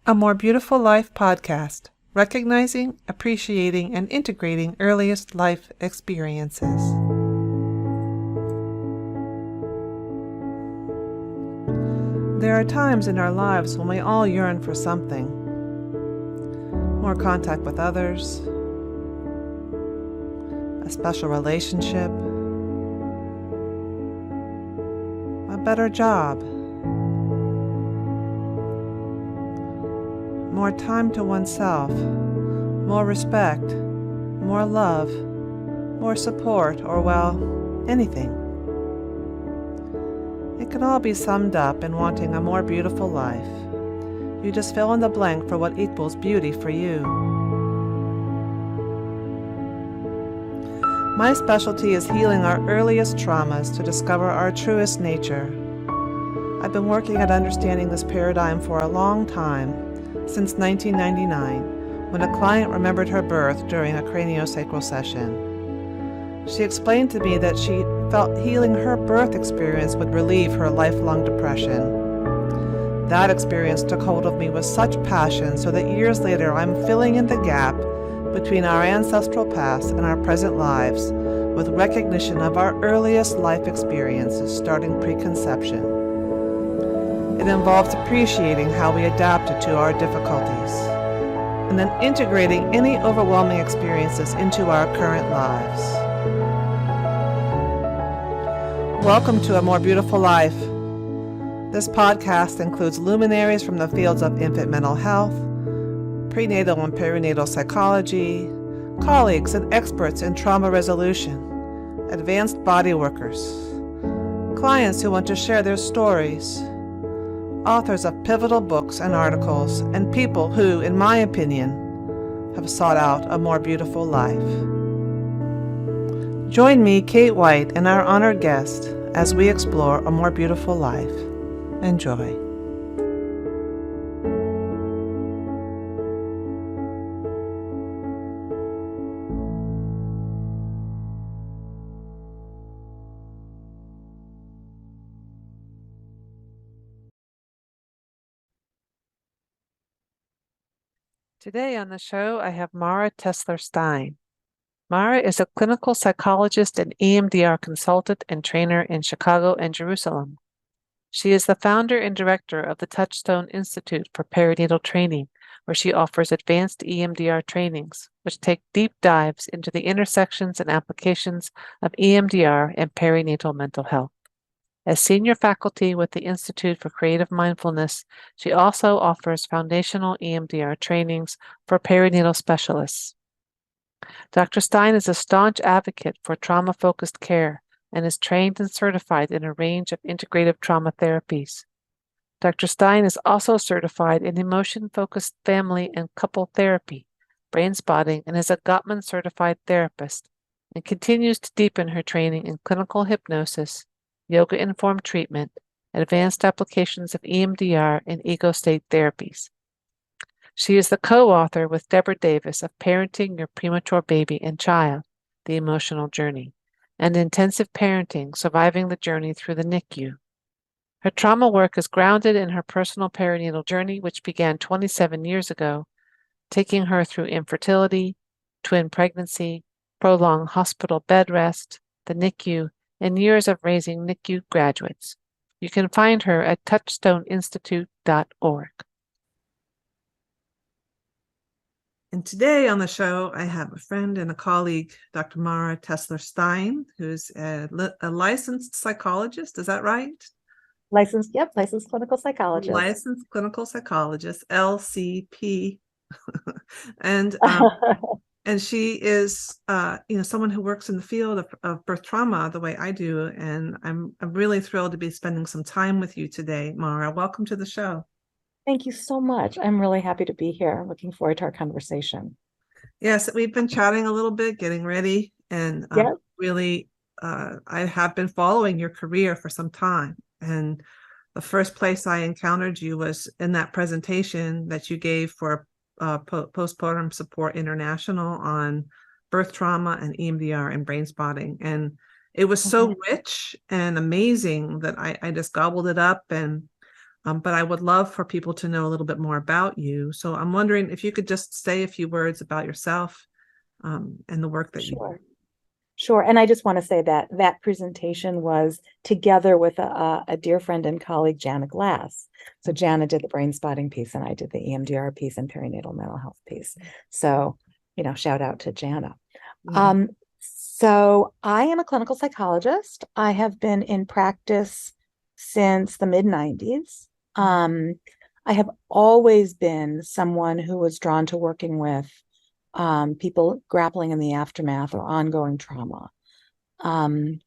A More Beautiful Life podcast, recognizing, appreciating, and integrating earliest life experiences. There are times in our lives when we all yearn for something. More contact with others, a special relationship, a better job, more time to oneself, more respect, more love, more support, or, well, anything. It can all be summed up in wanting a more beautiful life. You just fill in the blank for what equals beauty for you. My specialty is healing our earliest traumas to discover our truest nature. I've been working at understanding this paradigm for a long time, since 1999, when a client remembered her birth during a craniosacral session. She explained to me that she felt healing her birth experience would relieve her lifelong depression. That experience took hold of me with such passion so that years later I'm filling in the gap between our ancestral past and our present lives with recognition of our earliest life experiences starting preconception. It involves appreciating how we adapted to our difficulties, and then integrating any overwhelming experiences into our current lives. Welcome to A More Beautiful Life. This podcast includes luminaries from the fields of infant mental health, prenatal and perinatal psychology, colleagues and experts in trauma resolution, advanced body workers, clients who want to share their stories, authors of pivotal books and articles, and people who, in my opinion, have sought out a more beautiful life. Join me, Kate White, and our honored guest as we explore a more beautiful life. Enjoy. Today on the show, I have Mara Tesler Stein. Mara is a clinical psychologist and EMDR consultant and trainer in Chicago and Jerusalem. She is the founder and director of the Touchstone Institute for Perinatal Training, where she offers advanced EMDR trainings, which take deep dives into the intersections and applications of EMDR and perinatal mental health. As senior faculty with the Institute for Creative Mindfulness, she also offers foundational EMDR trainings for perinatal specialists. Dr. Stein is a staunch advocate for trauma-focused care and is trained and certified in a range of integrative trauma therapies. Dr. Stein is also certified in emotion-focused family and couple therapy, Brainspotting, and is a Gottman Certified Therapist, and continues to deepen her training in clinical hypnosis, yoga-informed treatment, advanced applications of EMDR, and ego state therapies. She is the co-author with Deborah Davis of Parenting Your Premature Baby and Child, The Emotional Journey, and Intensive Parenting, Surviving the Journey Through the NICU. Her trauma work is grounded in her personal perinatal journey, which began 27 years ago, taking her through infertility, twin pregnancy, prolonged hospital bed rest, the NICU, and years of raising NICU graduates. You can find her at touchstoneinstitute.org. And today on the show, I have a friend and a colleague, Dr. Mara Tesler Stein, who's a licensed psychologist. Is that right? Licensed clinical psychologist. Licensed clinical psychologist, LCP. And she is, someone who works in the field of birth trauma the way I do. And I'm really thrilled to be spending some time with you today, Mara. Welcome to the show. Thank you so much. I'm really happy to be here. Looking forward to our conversation. Yes, we've been chatting a little bit, getting ready, and really, I have been following your career for some time. And the first place I encountered you was in that presentation that you gave for Postpartum Support International on birth trauma and EMDR and Brainspotting. And it was so rich and amazing that I just gobbled it up and But I would love for people to know a little bit more about you. So I'm wondering if you could just say a few words about yourself and the work that you do. Sure. Sure. And I just want to say that that presentation was together with a dear friend and colleague, Jana Glass. So Jana did the Brainspotting piece and I did the EMDR piece and perinatal mental health piece. So, shout out to Jana. Yeah. So I am a clinical psychologist. I have been in practice since the mid-90s. I have always been someone who was drawn to working with people grappling in the aftermath or ongoing trauma. And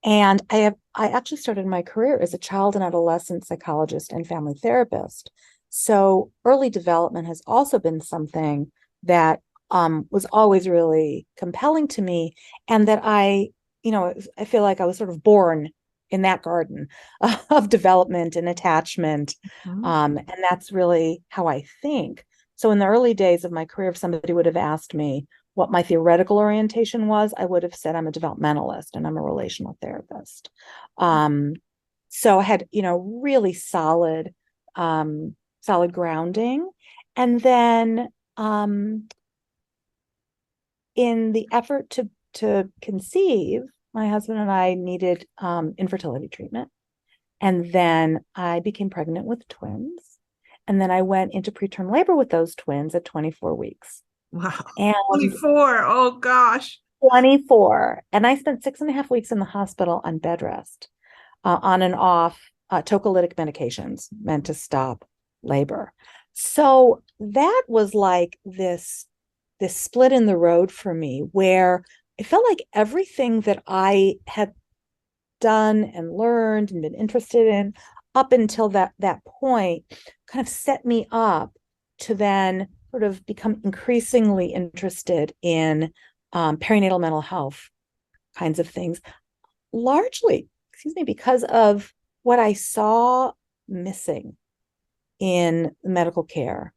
I actually started my career as a child and adolescent psychologist and family therapist. So early development has also been something that was always really compelling to me, and that I feel like I was sort of born in that garden of development and attachment. And that's really how I think. So in the early days of my career, if somebody would have asked me what my theoretical orientation was, I would have said I'm a developmentalist and I'm a relational therapist. So I had, really solid grounding. And then in the effort to conceive, my husband and I needed infertility treatment. And then I became pregnant with twins. And then I went into preterm labor with those twins at 24 weeks. Wow. And 24. Oh, gosh. 24. And I spent 6.5 weeks in the hospital on bed rest, on and off tocolytic medications meant to stop labor. So that was like this split in the road for me, where it felt like everything that I had done and learned and been interested in up until that point kind of set me up to then sort of become increasingly interested in perinatal mental health kinds of things, largely, because of what I saw missing in medical care.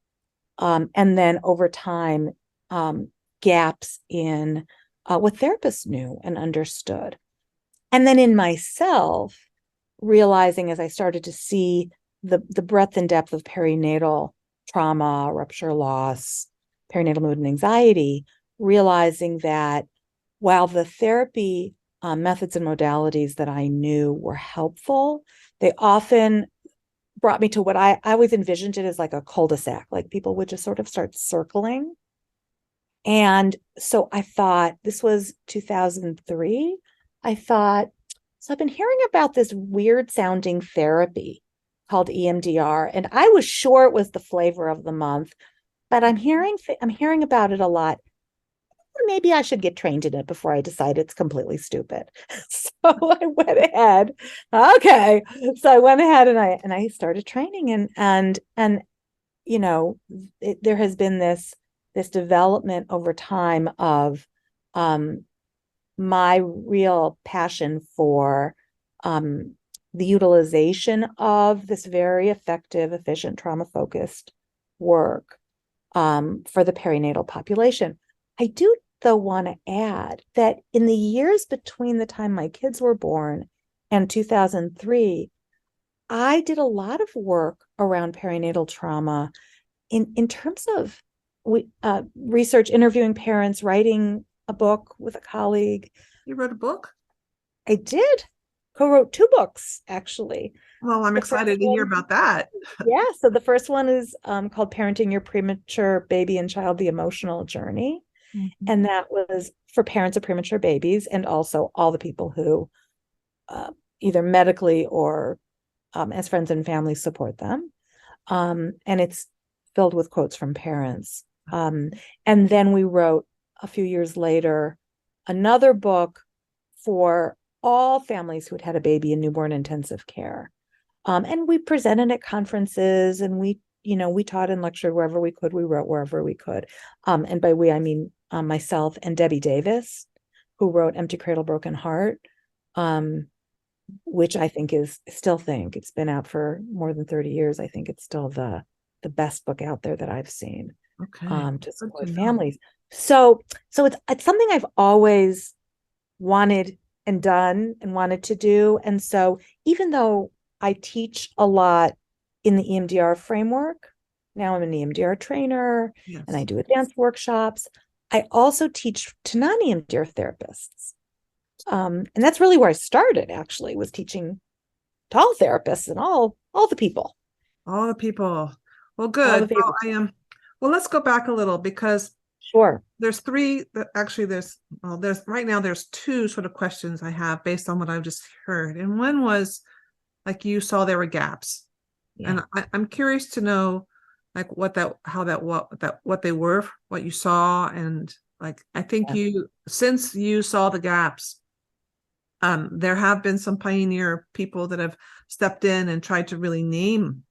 And then over time, gaps in what therapists knew and understood. And then in myself, realizing as I started to see the breadth and depth of perinatal trauma, rupture, loss, perinatal mood and anxiety, realizing that while the therapy methods and modalities that I knew were helpful, they often brought me to what I always envisioned it as like a cul-de-sac, like people would just sort of start circling. And so I thought, this was 2003. I thought, so I've been hearing about this weird sounding therapy called EMDR, and I was sure it was the flavor of the month, but I'm hearing about it a lot. Maybe I should get trained in it before I decide it's completely stupid. So I went ahead. Okay. So I went ahead and I started training, and there has been this development over time of my real passion for the utilization of this very effective, efficient, trauma-focused work for the perinatal population. I do, though, want to add that in the years between the time my kids were born and 2003, I did a lot of work around perinatal trauma in terms of research, interviewing parents, writing a book with a colleague. You wrote a book? I did. Co-wrote 2 books, actually. Well, I'm excited to hear about that. Yeah. So the first one is called Parenting Your Premature Baby and Child, The Emotional Journey. Mm-hmm. And that was for parents of premature babies and also all the people who either medically or as friends and family support them. And it's filled with quotes from parents. And then we wrote a few years later another book for all families who had had a baby in newborn intensive care. And we presented at conferences, and we taught and lectured wherever we could. We wrote wherever we could. And by we, I mean myself and Debbie Davis, who wrote Empty Cradle, Broken Heart, which I think it's been out for more than 30 years. I think it's still the best book out there that I've seen to support families. So it's something I've always wanted and done and wanted to do. And so even though I teach a lot in the EMDR framework. Now I'm an EMDR trainer Yes. and I do advanced workshops. I also teach to non-EMDR therapists. And that's really where I started, actually, was teaching to all therapists and all the people. All the people. Well, All good. the Well, people. well, let's go back a little, because Sure. there's three, actually there's right now there's two sort of questions I have based on what I've just heard. And one was, like, you saw there were gaps. Yeah. And I'm curious to know, like, what they were, what you saw. And like, I think since you saw the gaps, there have been some pioneer people that have stepped in and tried to really name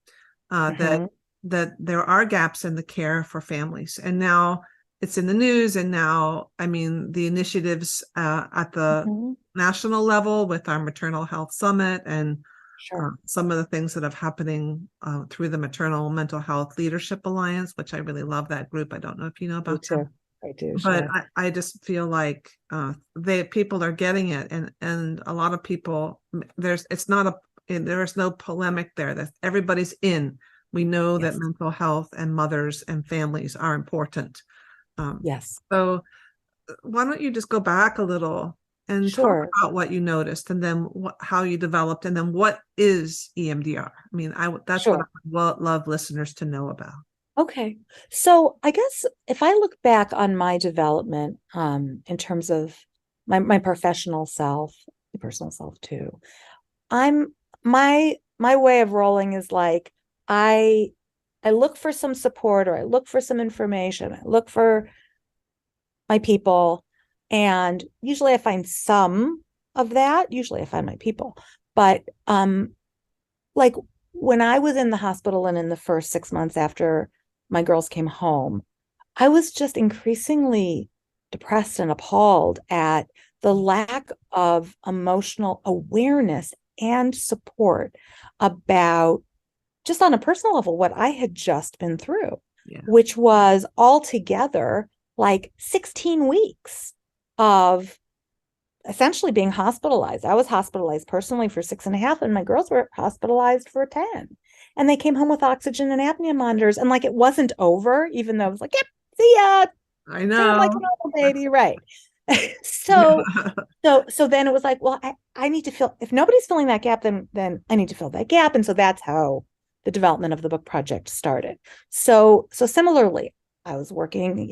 that there are gaps in the care for families. And now it's in the news. And now, I mean, the initiatives at the national level with our maternal health summit, and some of the things that are happening through the Maternal Mental Health Leadership Alliance, which I really love that group. I don't know if you know about them. I do, But I just feel like people are getting it, and a lot of people, there's no polemic there, that everybody's in. We know that mental health and mothers and families are important. Yes. So why don't you just go back a little and talk about what you noticed, and then how you developed, and then what is EMDR? I mean, that's what I would love listeners to know about. Okay. So I guess if I look back on my development, in terms of my professional self, personal self too, my way of rolling is like, I look for some support, or I look for some information. I look for my people, and usually I find some of that. Usually I find my people, but like when I was in the hospital and in the first 6 months after my girls came home, I was just increasingly depressed and appalled at the lack of emotional awareness and support about, just on a personal level, what I had just been through, which was altogether like 16 weeks of essentially being hospitalized. I was hospitalized personally for 6.5, and my girls were hospitalized for 10. And they came home with oxygen and apnea monitors. And like, it wasn't over, even though I was like, yep, see ya. I know. Like a normal baby, right? So then it was like, well, I need to fill, if nobody's filling that gap, then I need to fill that gap. And so that's how the development of the book project started. So similarly, I was working,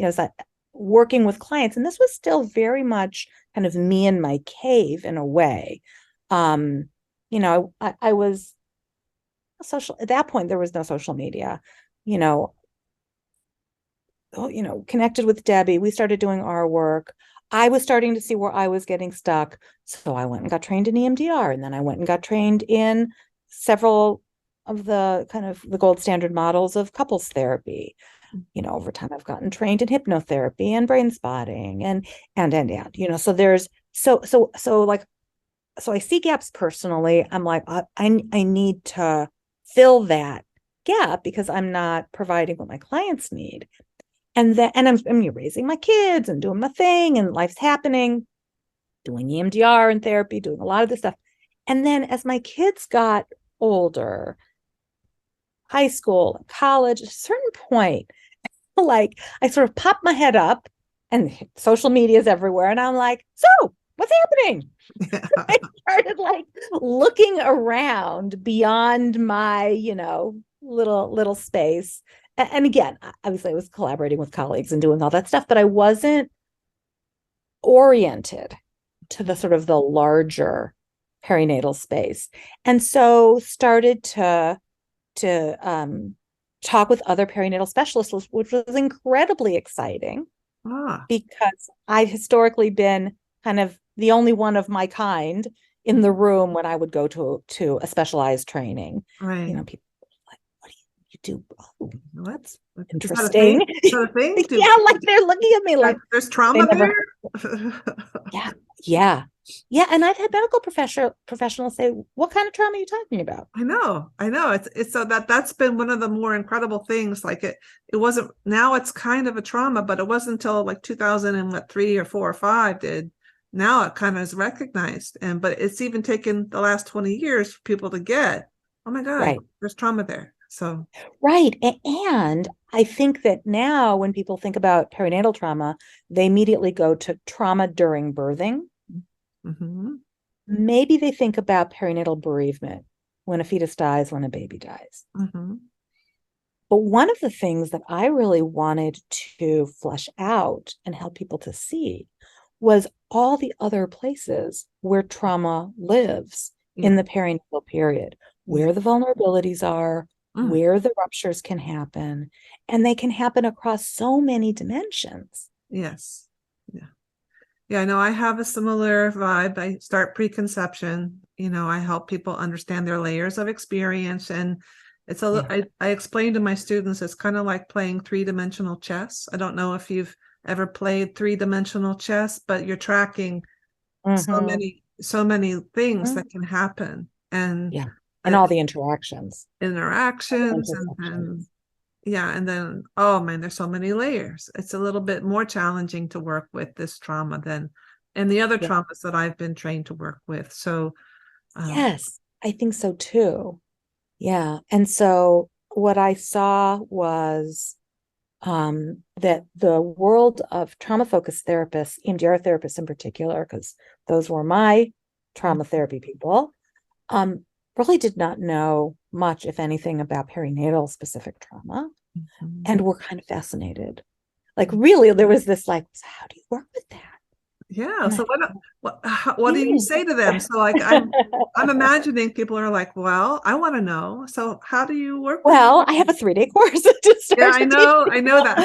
working with clients, and this was still very much kind of me in my cave in a way. I was social at that point. There was no social media, connected with Debbie. We started doing our work. I was starting to see where I was getting stuck. So I went and got trained in EMDR, and then I went and got trained in several of the kind of the gold standard models of couples therapy. Over time I've gotten trained in hypnotherapy and Brainspotting and so there's so I see gaps personally. I'm like, I need to fill that gap because I'm not providing what my clients need. And I'm raising my kids and doing my thing, and life's happening, doing EMDR and therapy, doing a lot of this stuff. And then as my kids got older, high school, college, at a certain point, like I sort of popped my head up, and social media is everywhere. And I'm like, so what's happening? I started like looking around beyond my, little space. And again, obviously I was collaborating with colleagues and doing all that stuff, but I wasn't oriented to the sort of the larger perinatal space. And so started to talk with other perinatal specialists, which was incredibly exciting because I've historically been kind of the only one of my kind in the room when I would go to a specialized training. Right. People were like, what do you do? Oh, that's interesting. Is that a thing? Yeah, like they're looking at me like there's trauma there. Yeah. And I've had medical professionals say, what kind of trauma are you talking about? I know. It's so that's been one of the more incredible things. Like it wasn't, now it's kind of a trauma, but it wasn't until like 2003 or 4 or 5 did. Now it kind of is recognized, but it's even taken the last 20 years for people to get, oh my God, there's trauma there. So, Right. And I think that now when people think about perinatal trauma, they immediately go to trauma during birthing. mhm. Maybe they think about perinatal bereavement when a fetus dies, when a baby dies. Mm-hmm. But one of the things that I really wanted to flesh out and help people to see was all the other places where trauma lives in Yeah. the perinatal period, Yeah. where the vulnerabilities are, Mm. where the ruptures can happen, and they can happen across so many dimensions. Yes. Yeah. Yeah. No, I have a similar vibe. I start preconception. I help people understand their layers of experience. And Yeah. I explain to my students, it's kind of like playing three-dimensional chess. I don't know if you've ever played three-dimensional chess, but you're tracking Mm-hmm. so many things Mm-hmm. that can happen, and Yeah. And uh, all the interactions, all the interactions, and intersections. yeah, and then, oh man, there's so many layers. It's a little bit more challenging to work with this trauma than and the other Yeah. traumas that I've been trained to work with. So, Yes, I think so too. Yeah. And so what I saw was that the world of trauma focused therapists, EMDR therapists in particular, because those were my trauma therapy people, um, really did not know much, if anything, about perinatal specific trauma mhm. and were kind of fascinated. Like, really, there was this, like, so how do you work with that? Yeah. And I, So what do you yeah. say to them? So like I'm imagining people are like, well, I want to know. So how do you work with? Well, I have a 3-day course to Yeah, start to teach I know that.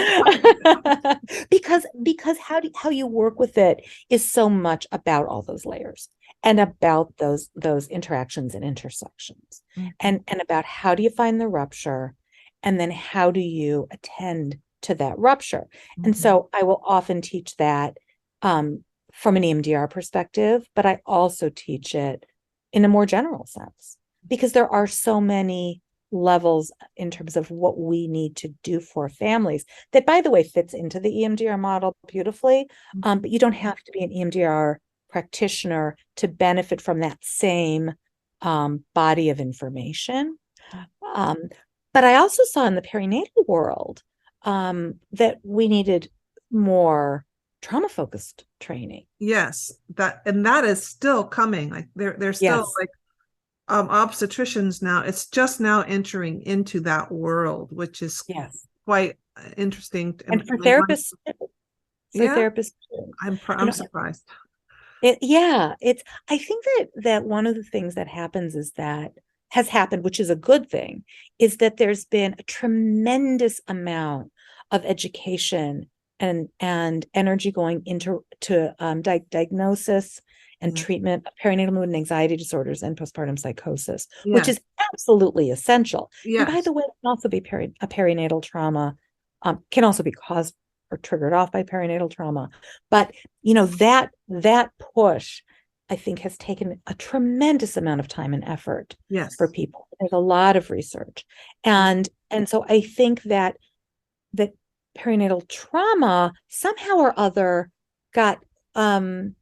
people. Because how you work with it is so much about all those layers and about those interactions and intersections Mhm. and about how do you find the rupture and then how do you attend to that rupture. And Mhm. so I will often teach that from an EMDR perspective, but I also teach it in a more general sense because there are so many levels in terms of what we need to do for families that, by the way, fits into the EMDR model beautifully. But you don't have to be an EMDR practitioner to benefit from that same body of information. um, but I also saw in the perinatal world that we needed more trauma focused training. Yes, that is still coming. Like there's still Yes, like obstetricians now. It's just now entering into that world, which is yes. quite interesting. And for Like, therapists, yeah, too. I'm surprised. It's I think that one of the things that happens is that has happened, which is a good thing, is that there's been a tremendous amount of education and energy going into diagnosis and Yeah. treatment of perinatal mood and anxiety disorders and postpartum psychosis, which Yes. is absolutely essential. And by Yes. the way, it can also be a perinatal trauma, can also be caused or triggered off by perinatal trauma. But that push, I think, has taken a tremendous amount of time and effort for Yes. people. There's a lot of research. And so I think that perinatal trauma somehow or other got kind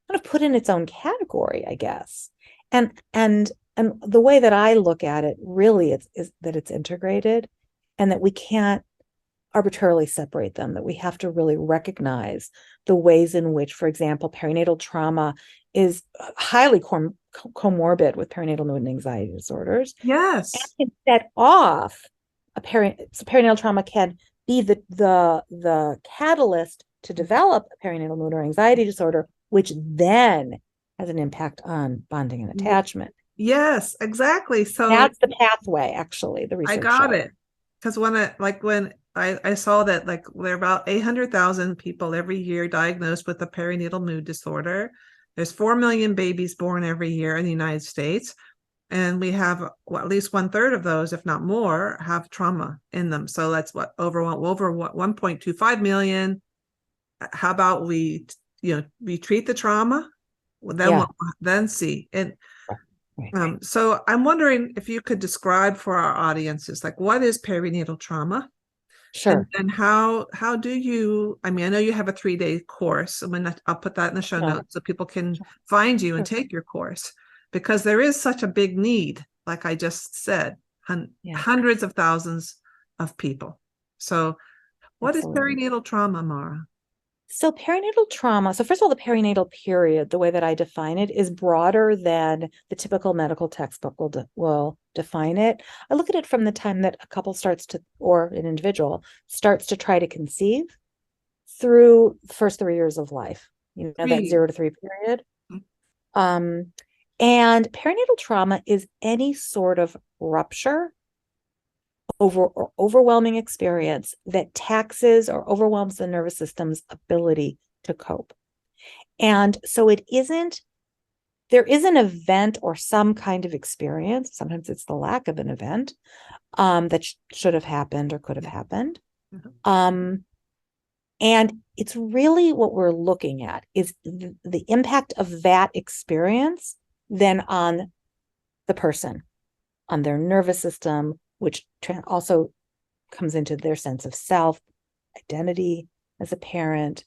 of put in its own category, I guess. And the way that I look at it really is that it's integrated and that we can't arbitrarily separate them, that we have to really recognize the ways in which, for example, perinatal trauma is highly comorbid with perinatal mood and anxiety disorders and Yes. can set off so perinatal trauma can be the catalyst to develop a perinatal mood or anxiety disorder, which then has an impact on bonding and attachment. Yes, exactly. So That's the pathway, actually, the I research got shows. it. Because when I saw that like there are about 800,000 people every year diagnosed with a perinatal mood disorder. There's 4 million babies born every year in the United States. And we have at least one third of those, if not more, have trauma in them. So that's over what 1.25 million. How about we treat the trauma, Yeah. then see. And Right. so I'm wondering if you could describe for our audiences, like what is perinatal trauma, and Sure. how do you? I mean, I know you have a 3-day course. I'll put that in the show Yeah. notes so people can find you and Sure. take your course because there is such a big need, like I just said. Yeah, hundreds of thousands of people. So what is absolutely. perinatal trauma, Mara? So perinatal trauma, so first of all, the perinatal period, the way that I define it is broader than the typical medical textbook will define it. I look at it from the time that a couple starts to, or an individual starts to try to conceive through the first 3 years of life, that 0 to 3 period. Um, and perinatal trauma is any sort of rupture or overwhelming experience that taxes or overwhelms the nervous system's ability to cope. And so there is an event or some kind of experience. Sometimes it's the lack of an event that should have happened or could have happened. And it's really what we're looking at is the impact of that experience then on the person, on their nervous system, which also comes into their sense of self, identity as a parent,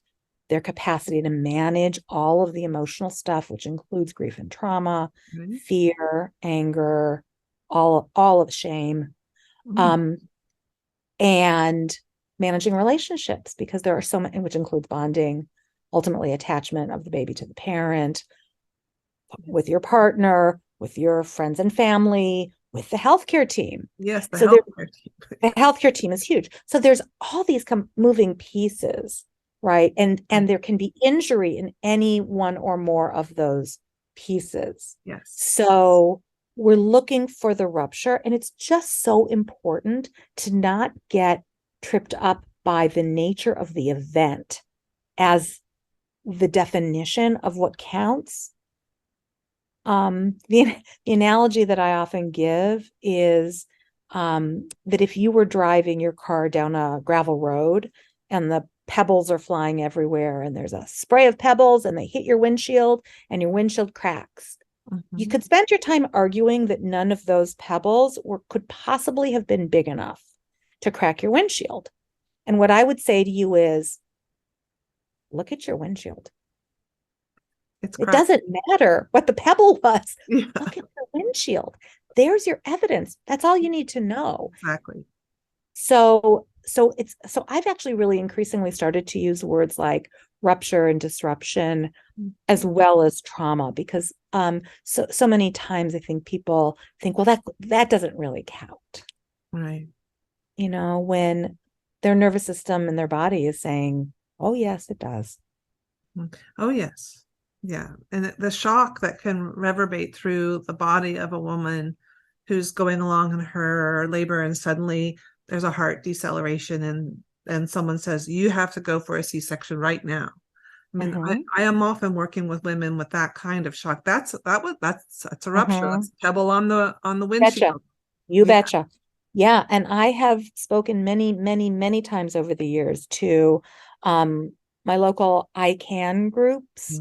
their capacity to manage all of the emotional stuff, which includes grief and trauma, fear, anger, all of shame, and managing relationships, because there are so many, which includes bonding, ultimately attachment of the baby to the parent, with your partner, with your friends and family, with the healthcare team. Yes, the healthcare team. The healthcare team is huge. So there's all these moving pieces, right? And there can be injury in any one or more of those pieces. Yes. So we're looking for the rupture, and it's just so important to not get tripped up by the nature of the event as the definition of what counts. The analogy that I often give is that if you were driving your car down a gravel road and the pebbles are flying everywhere and there's a spray of pebbles and they hit your windshield and your windshield cracks, you could spend your time arguing that none of those pebbles could possibly have been big enough to crack your windshield. And what I would say to you is, look at your windshield. It doesn't matter what the pebble was. Yeah. Look at the windshield. There's your evidence. That's all you need to know. Exactly. So I've actually really increasingly started to use words like rupture and disruption as well as trauma, because so many times I think people think, well, that doesn't really count. Right. When their nervous system and their body is saying, oh yes, it does. Oh yes. Yeah. And the shock that can reverberate through the body of a woman who's going along in her labor, and suddenly there's a heart deceleration and someone says, you have to go for a C-section right now. I mean, I am often working with women with that kind of shock. That's a rupture. That's a pebble on the windshield. You betcha. Yeah. And I have spoken many, many, many times over the years to my local ICANN groups,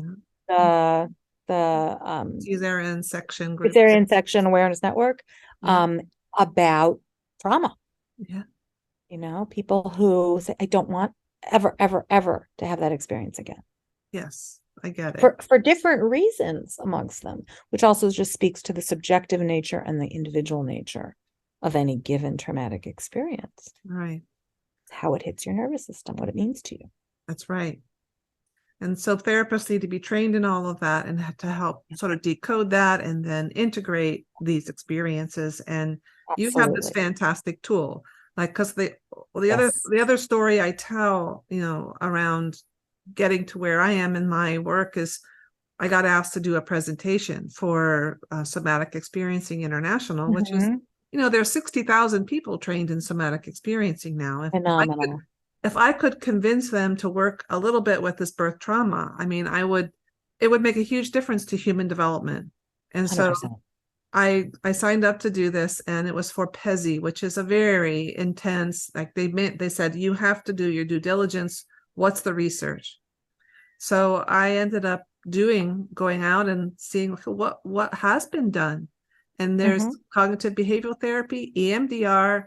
the Cesarean section group, Cesarean Section Awareness Network, about trauma. Yeah. People who say, I don't want ever, ever, ever to have that experience again. Yes, I get it. For different reasons amongst them, which also just speaks to the subjective nature and the individual nature of any given traumatic experience. Right. How it hits your nervous system, what it means to you. That's right. And so therapists need to be trained in all of that and to help sort of decode that and then integrate these experiences. And you have this fantastic tool, like, because the other story I tell, around getting to where I am in my work is I got asked to do a presentation for Somatic Experiencing International, which is, there's 60,000 people trained in somatic experiencing now. Phenomenal. If I could convince them to work a little bit with this birth trauma, I mean, it would make a huge difference to human development. And 100%. So I signed up to do this, and it was for PMH-C, which is a very intense, like they said, you have to do your due diligence. What's the research? So I ended up going out and seeing what has been done. And there's cognitive behavioral therapy, EMDR,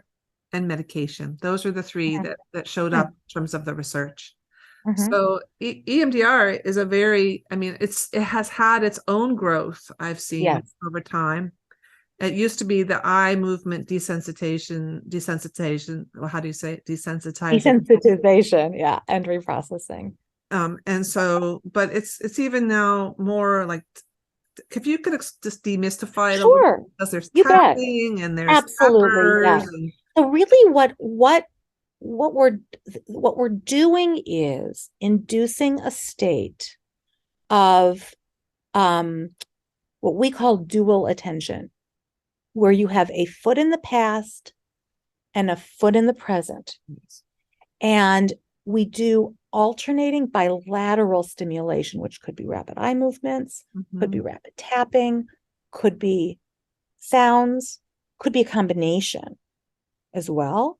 and medication. Those are the three that showed up in terms of the research. So EMDR is it has had its own growth, I've seen over time. It used to be the eye movement desensitization. Well, how do you say it? Desensitizing. Desensitization, yeah, and reprocessing. And so, but it's even now more like, if you could just demystify it a little, Sure, because there's you bet. tapping and there's Absolutely, peppers yeah. and So really what we're doing is inducing a state of what we call dual attention, where you have a foot in the past and a foot in the present. And we do alternating bilateral stimulation, which could be rapid eye movements, could be rapid tapping, could be sounds, could be a combination as well.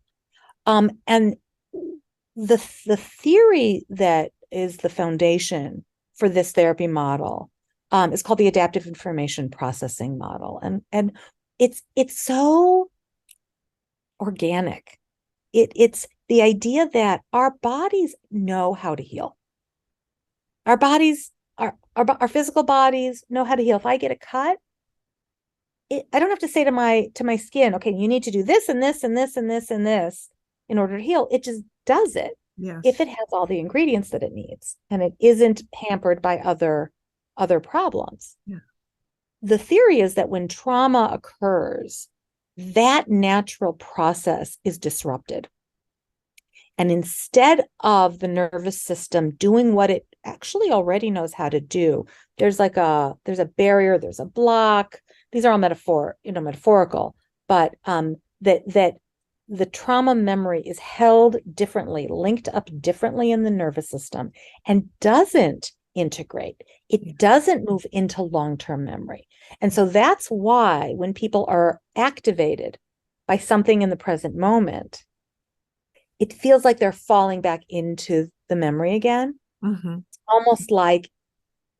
And the theory that is the foundation for this therapy model is called the adaptive information processing model. And it's so organic. It's the idea that our bodies know how to heal. Our bodies, our physical bodies know how to heal. If I get a cut, I don't have to say to my skin, okay, you need to do this and this and this and this and this in order to heal. It just does it. yes, If it has all the ingredients that it needs and it isn't hampered by other problems. Yeah. The theory is that when trauma occurs, that natural process is disrupted. And instead of the nervous system doing what it actually already knows how to do, there's a barrier, there's a block. These are all metaphorical, but that the trauma memory is held differently, linked up differently in the nervous system, and doesn't integrate. It doesn't move into long-term memory. And so that's why when people are activated by something in the present moment, it feels like they're falling back into the memory again. Almost like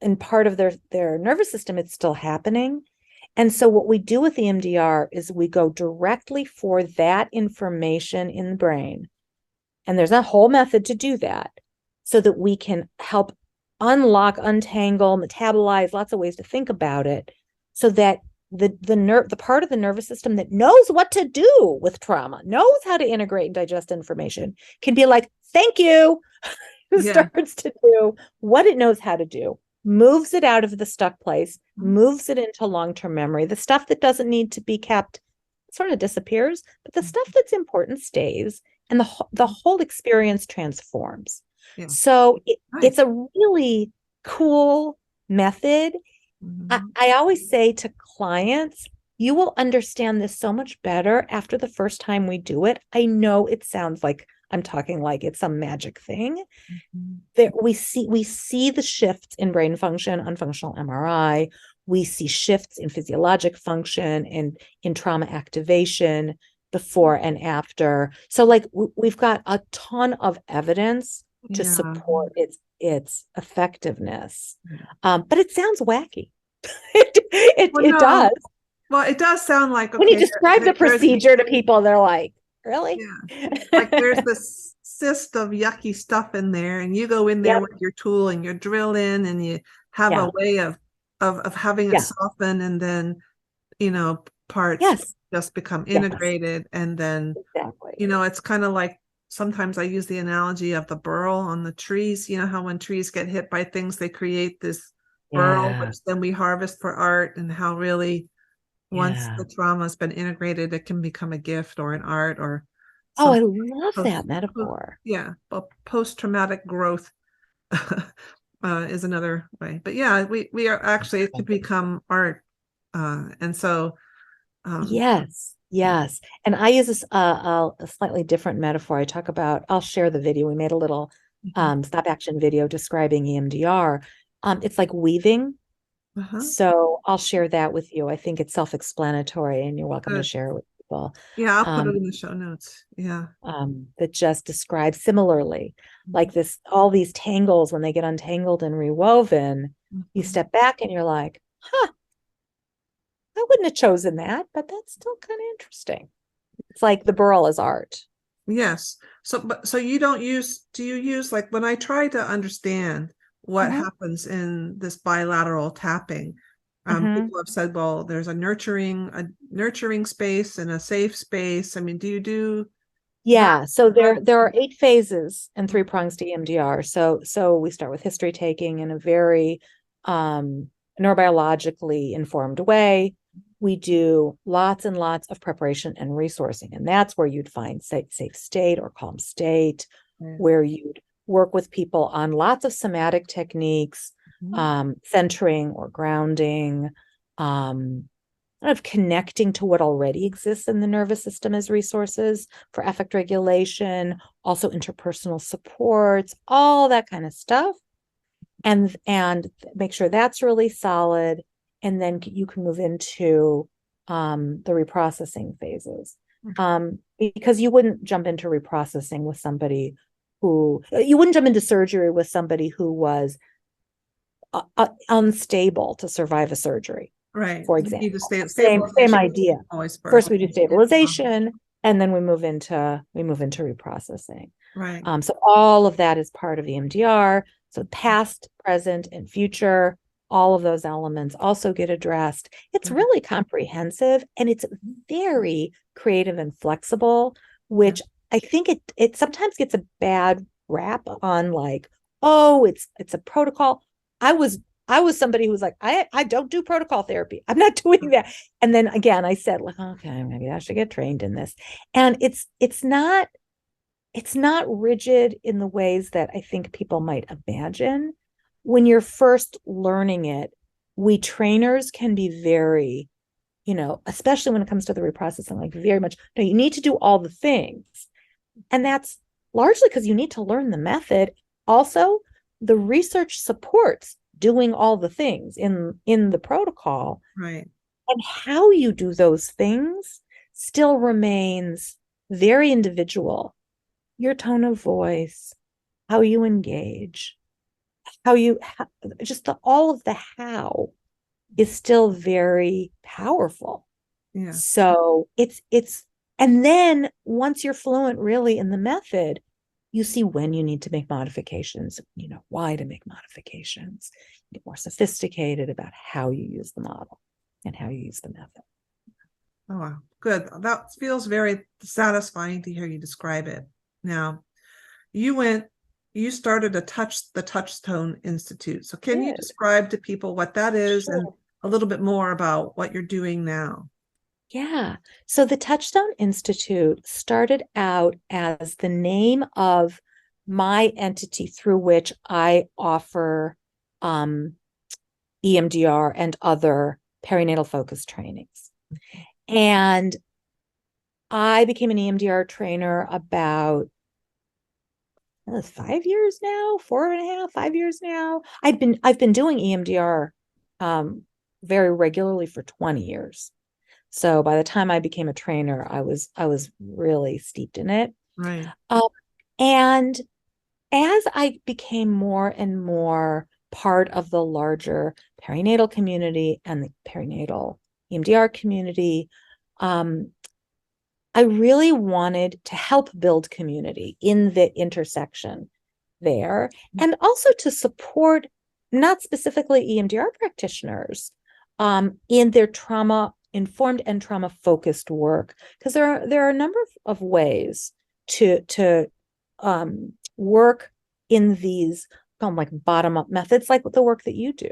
in part of their nervous system, it's still happening. And so what we do with EMDR is we go directly for that information in the brain. And there's a whole method to do that so that we can help unlock, untangle, metabolize, lots of ways to think about it, so that the part of the nervous system that knows what to do with trauma, knows how to integrate and digest information, can be like, thank you, starts to do what it knows how to do, moves it out of the stuck place, moves it into long-term memory. The stuff that doesn't need to be kept sort of disappears, but the stuff that's important stays, and the whole experience transforms. Yeah. So it's a really cool method. I always say to clients, you will understand this so much better after the first time we do it. I know it sounds like I'm talking like it's some magic thing. That we see the shifts in brain function on functional MRI. We see shifts in physiologic function and in trauma activation before and after. So like we've got a ton of evidence to support its effectiveness. But it sounds wacky. It does. Well, it does sound like, okay, when you describe the procedure to people, they're like, really? Yeah. Like there's this cyst of yucky stuff in there, and you go in there with your tool and you drill in, and you have a way of having it soften, and then parts just become integrated, and then it's kind of like, sometimes I use the analogy of the burl on the trees. You know how when trees get hit by things, they create this burl, which then we harvest for art, and how really once the trauma has been integrated, it can become a gift or an art or I love that metaphor. But post-traumatic growth is another way. But we are actually, it could become art, and so yes. And I use this a slightly different metaphor. I talk about, I'll share the video. We made a little stop action video describing EMDR. It's like weaving. So I'll share that with you. I think it's self-explanatory, and you're welcome to share it with people. Yeah, I'll put it in the show notes. Yeah. That just describes similarly, like this, all these tangles, when they get untangled and rewoven, you step back and you're like, I wouldn't have chosen that, but that's still kind of interesting. It's like the burl is art. Yes. So do you use, like, when I try to understand what happens in this bilateral tapping, People have said, well, there's a nurturing space and a safe space. I mean, do you do Yeah, that? so there are 8 phases and 3 prongs to EMDR. So we start with history taking in a very neurobiologically informed way. We do lots and lots of preparation and resourcing, and that's where you'd find safe state or calm state, where you'd work with people on lots of somatic techniques, centering or grounding, of connecting to what already exists in the nervous system as resources for affect regulation, also interpersonal supports, all that kind of stuff. And make sure that's really solid. And then you can move into the reprocessing phases. Because you wouldn't jump into reprocessing with somebody you wouldn't jump into surgery with somebody who was unstable to survive a surgery. Right. For example, same idea. First we do stabilization, and then we move into reprocessing. Right. So all of that is part of EMDR. So past, present, and future, all of those elements also get addressed. It's really comprehensive, and it's very creative and flexible, which I think it sometimes gets a bad rap on, like, oh, it's a protocol. I was somebody who was like, I don't do protocol therapy. I'm not doing that. And then again, I said, like, okay, maybe I should get trained in this. And it's not rigid in the ways that I think people might imagine. When you're first learning it, we trainers can be very, especially when it comes to the reprocessing, like very much, no, you need to do all the things. And that's largely because you need to learn the method. Also, the research supports doing all the things in the protocol. Right. And how you do those things still remains very individual. Your tone of voice, how you engage, all of the how is still very powerful. Yeah. So and then once you're fluent really in the method, you see when you need to make modifications, why to make modifications, get more sophisticated about how you use the model and how you use the method. Oh, wow. Good. That feels very satisfying to hear you describe it. Now, you started the Touchstone Institute. So can you describe to people what that is and a little bit more about what you're doing now? Yeah. So the Touchstone Institute started out as the name of my entity through which I offer EMDR and other perinatal focused trainings. And I became an EMDR trainer about 5 years now, 4.5, 5 years now. I've been doing EMDR very regularly for 20 years. So by the time I became a trainer, I was really steeped in it. Right. And as I became more and more part of the larger perinatal community and the perinatal EMDR community, I really wanted to help build community in the intersection there, and also to support not specifically EMDR practitioners in their trauma-informed and trauma-focused work, because there are a number of ways to work in these like bottom-up methods, like the work that you do,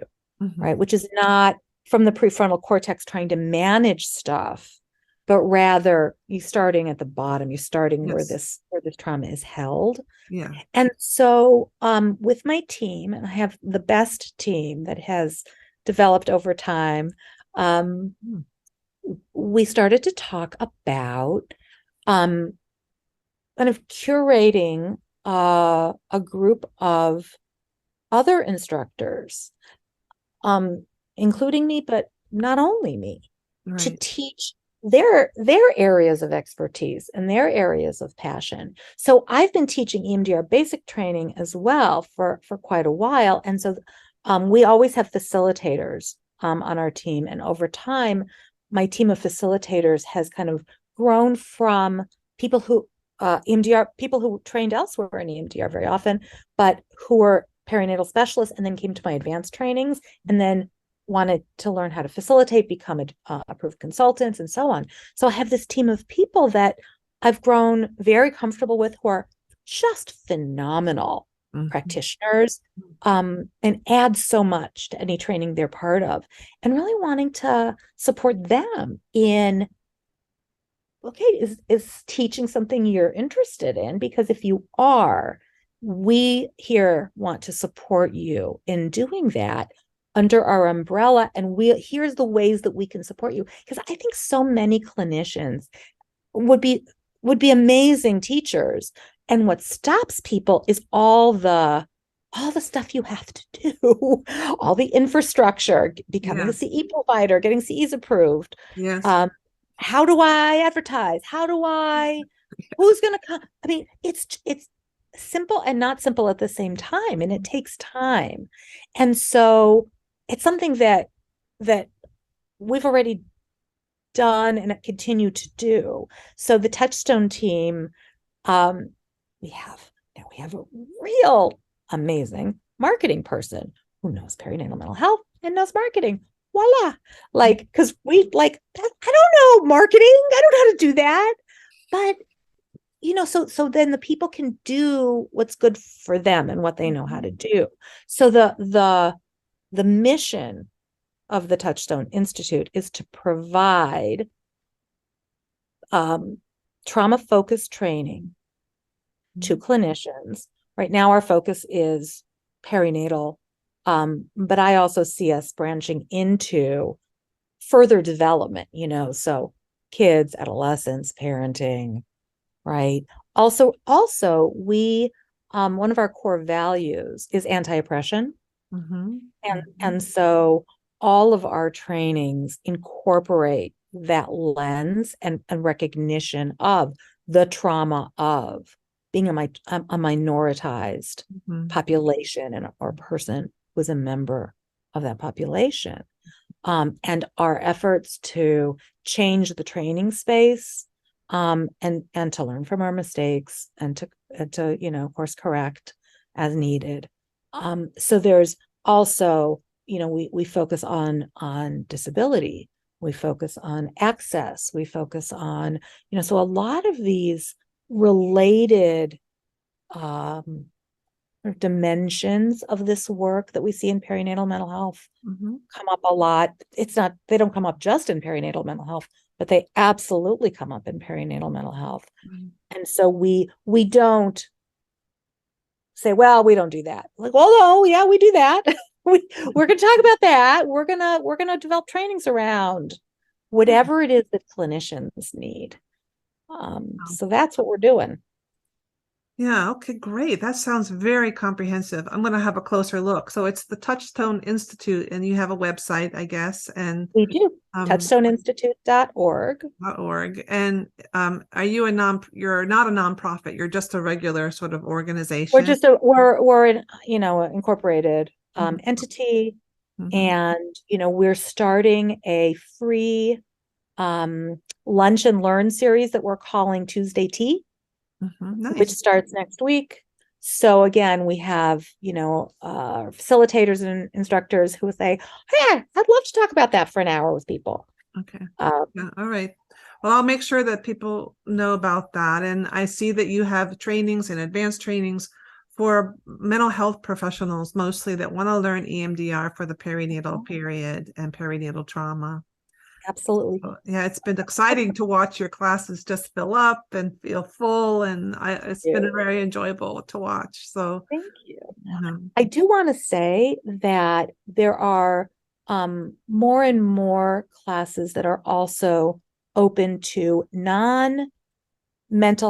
right? Which is not from the prefrontal cortex trying to manage stuff, but rather you starting at the bottom, you're starting where this trauma is held. Yeah. And so with my team, and I have the best team that has developed over time, we started to talk about kind of curating a group of other instructors, including me, but not only me, to teach their areas of expertise and their areas of passion. So I've been teaching EMDR basic training as well for quite a while. And so we always have facilitators on our team. And over time, my team of facilitators has kind of grown from people who people who trained elsewhere in EMDR very often, but who were perinatal specialists and then came to my advanced trainings and then wanted to learn how to facilitate, become approved consultants, and so on. So I have this team of people that I've grown very comfortable with, who are just phenomenal practitioners, and add so much to any training they're part of, and really wanting to support them in, okay, is teaching something you're interested in? Because if you are, we here want to support you in doing that under our umbrella. And here's the ways that we can support you. Because I think so many clinicians would be amazing teachers. And what stops people is all the stuff you have to do, all the infrastructure, becoming a CE provider, getting CEs approved. Yes. How do I advertise? Who's going to come? I mean, it's simple and not simple at the same time, and it takes time. And so it's something that we've already done and continue to do. So the Touchstone team, we have a real amazing marketing person who knows perinatal mental health and knows marketing. Voila. Because I don't know marketing. I don't know how to do that. But, so then the people can do what's good for them and what they know how to do. So the mission of the Touchstone Institute is to provide trauma-focused training to clinicians. Right now, our focus is perinatal, but I also see us branching into further development, so kids, adolescents, parenting, right? Also, we, one of our core values is anti-oppression. And so all of our trainings incorporate that lens and recognition of the trauma of being a minoritized population or person was a member of that population. And our efforts to change the training space, and to learn from our mistakes and to course correct as needed. So there's also, we focus on disability, we focus on access, we focus on, so a lot of these related dimensions of this work that we see in perinatal mental health come up a lot. They don't come up just in perinatal mental health, but they absolutely come up in perinatal mental health. And so we don't say, well, we don't do that. Like, well, no, yeah, we do that. We're going to talk about that. We're going to develop trainings around whatever it is that clinicians need. So that's what we're doing. Yeah. Okay, great. That sounds very comprehensive. I'm going to have a closer look. So it's the Touchstone Institute, and you have a website, I guess. And we do. Touchstoneinstitute.org. .org. And are you you're not a nonprofit, you're just a regular sort of organization? We're an incorporated entity. And we're starting a free lunch and learn series that we're calling Tuesday Tea. Nice. Which starts next week. So again, we have, facilitators and instructors who will say, hey, I'd love to talk about that for an hour with people. Okay. Yeah, all right. Well, I'll make sure that people know about that. And I see that you have trainings and advanced trainings for mental health professionals, mostly that want to learn EMDR for the perinatal period and perinatal trauma. Absolutely. So, yeah, it's been exciting to watch your classes just fill up and feel full, and it's been very enjoyable to watch. So thank you. I do want to say that there are more and more classes that are also open to non-mental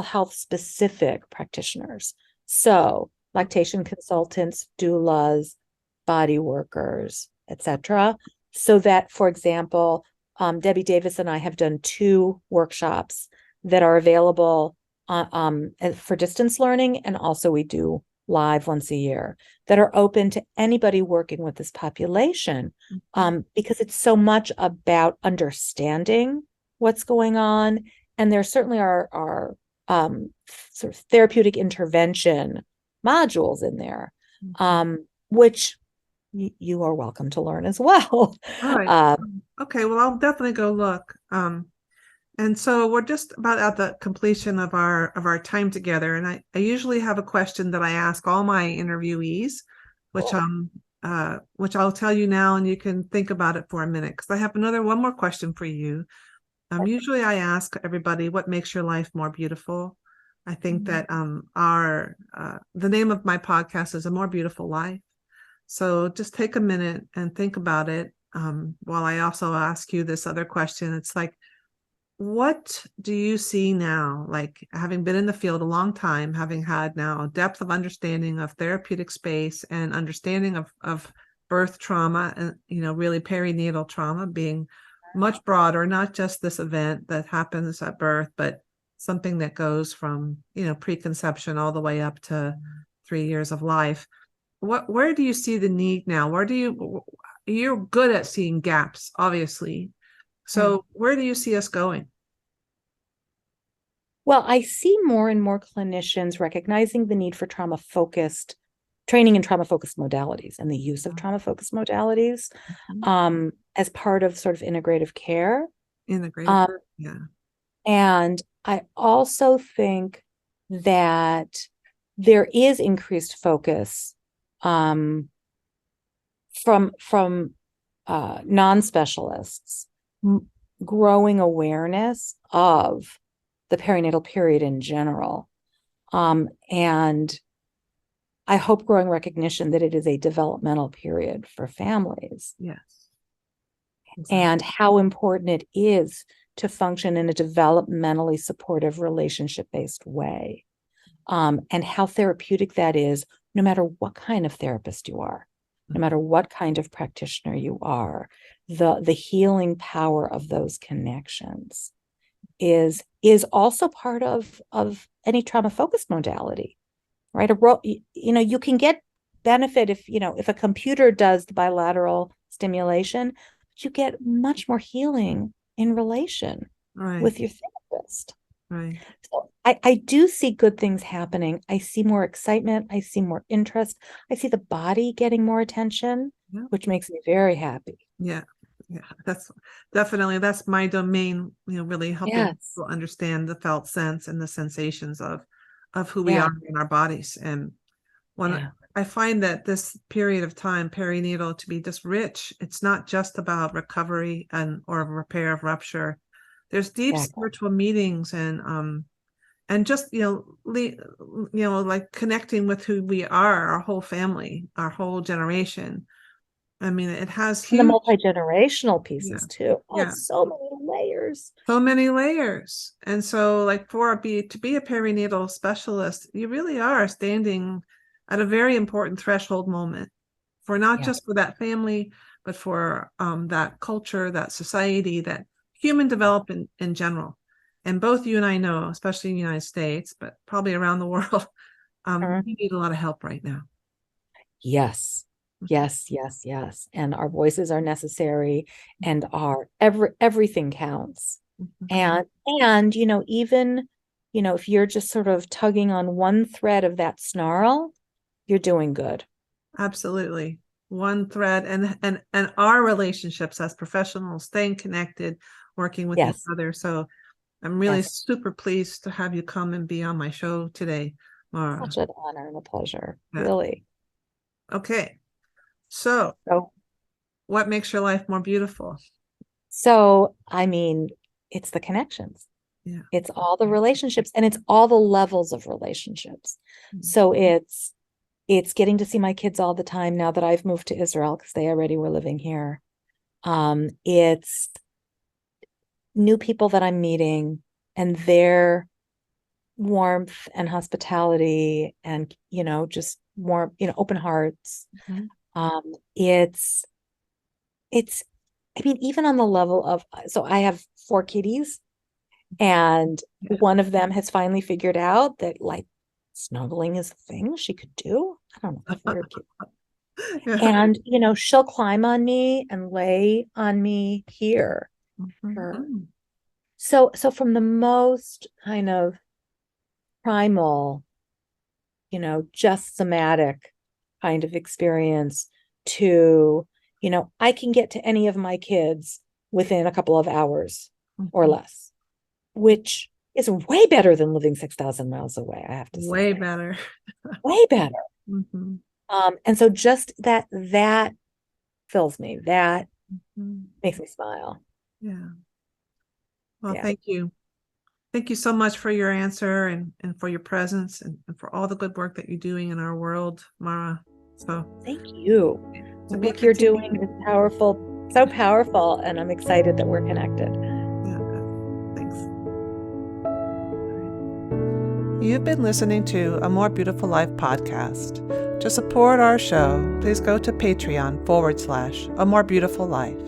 health specific practitioners. So lactation consultants, doulas, body workers, etc. So that, for example, Debbie Davis and I have done 2 workshops that are available for distance learning, and also we do live once a year that are open to anybody working with this population, because it's so much about understanding what's going on. And there certainly are sort of therapeutic intervention modules in there, which you are welcome to learn as well. All right. Okay, well, I'll definitely go look. And so we're just about at the completion of our time together. And I usually have a question that I ask all my interviewees, which I'll tell you now, and you can think about it for a minute, because I have one more question for you. Usually I ask everybody, what makes your life more beautiful? I think that the name of my podcast is A More Beautiful Life. So just take a minute and think about it, while I also ask you this other question. It's like, what do you see now, like having been in the field a long time, having had now depth of understanding of therapeutic space and understanding of birth trauma, and really perinatal trauma being much broader, not just this event that happens at birth, but something that goes from preconception all the way up to 3 years of life. Where do you see the need now? You're good at seeing gaps, obviously. So where do you see us going? Well, I see more and more clinicians recognizing the need for trauma-focused training and trauma-focused modalities and the use of trauma-focused modalities as part of sort of integrative care. Integrative, yeah. And I also think that there is increased focus from non-specialists, growing awareness of the perinatal period in general, and I hope growing recognition that it is a developmental period for families. Yes. Exactly. And how important it is to function in a developmentally supportive relationship-based way, and how therapeutic that is, no matter what kind of therapist you are, no matter what kind of practitioner you are. The healing power of those connections is also part of any trauma-focused modality, right? You can get benefit if a computer does the bilateral stimulation, but you get much more healing in relation with your therapist. Right. So I do see good things happening. I see more excitement. I see more interest. I see the body getting more attention, which makes me very happy. Yeah. That's my domain, really helping people understand the felt sense and the sensations of who we are in our bodies. And I find that this period of time, perinatal, to be just rich. It's not just about recovery or repair of rupture. There's deep spiritual meetings and just like connecting with who we are, our whole family, our whole generation. I mean, it has huge, and the multi-generational pieces too. So many layers. So many layers. And so, like, to be a perinatal specialist, you really are standing at a very important threshold moment for not just for that family, but for that culture, that society, that human development in general. And both you and I know, especially in the United States, but probably around the world, we need a lot of help right now. Yes. And our voices are necessary, and everything counts. And even if you're just sort of tugging on one thread of that snarl, you're doing good. Absolutely. One thread, and our relationships as professionals, staying connected, working with each other. So I'm really super pleased to have you come and be on my show today, Mara. Such an honor and a pleasure, really. Okay. So what makes your life more beautiful? So, I mean, it's the connections. Yeah. It's all the relationships, and it's all the levels of relationships. So it's getting to see my kids all the time now that I've moved to Israel, because they already were living here. It's new people that I'm meeting and their warmth and hospitality and, just warm, open hearts. It's, I mean, even on the level of, so I have 4 kitties, and one of them has finally figured out that, like, snuggling is a thing she could do. I don't know. Weird kid. And, she'll climb on me and lay on me here. So from the most kind of primal, just somatic kind of experience to, I can get to any of my kids within a couple of hours or less, which is way better than living 6,000 miles away, I have to say. Way better. Way better. Mm-hmm. And so just that fills me. That makes me smile. Yeah. Well, Yeah. thank you. Thank you so much for your answer and for your presence and for all the good work that you're doing in our world, Mara. So thank you. The work you're doing is powerful, so powerful, and I'm excited that we're connected. Yeah, good. Thanks. You've been listening to A More Beautiful Life podcast. To support our show, please go to Patreon /A More Beautiful Life.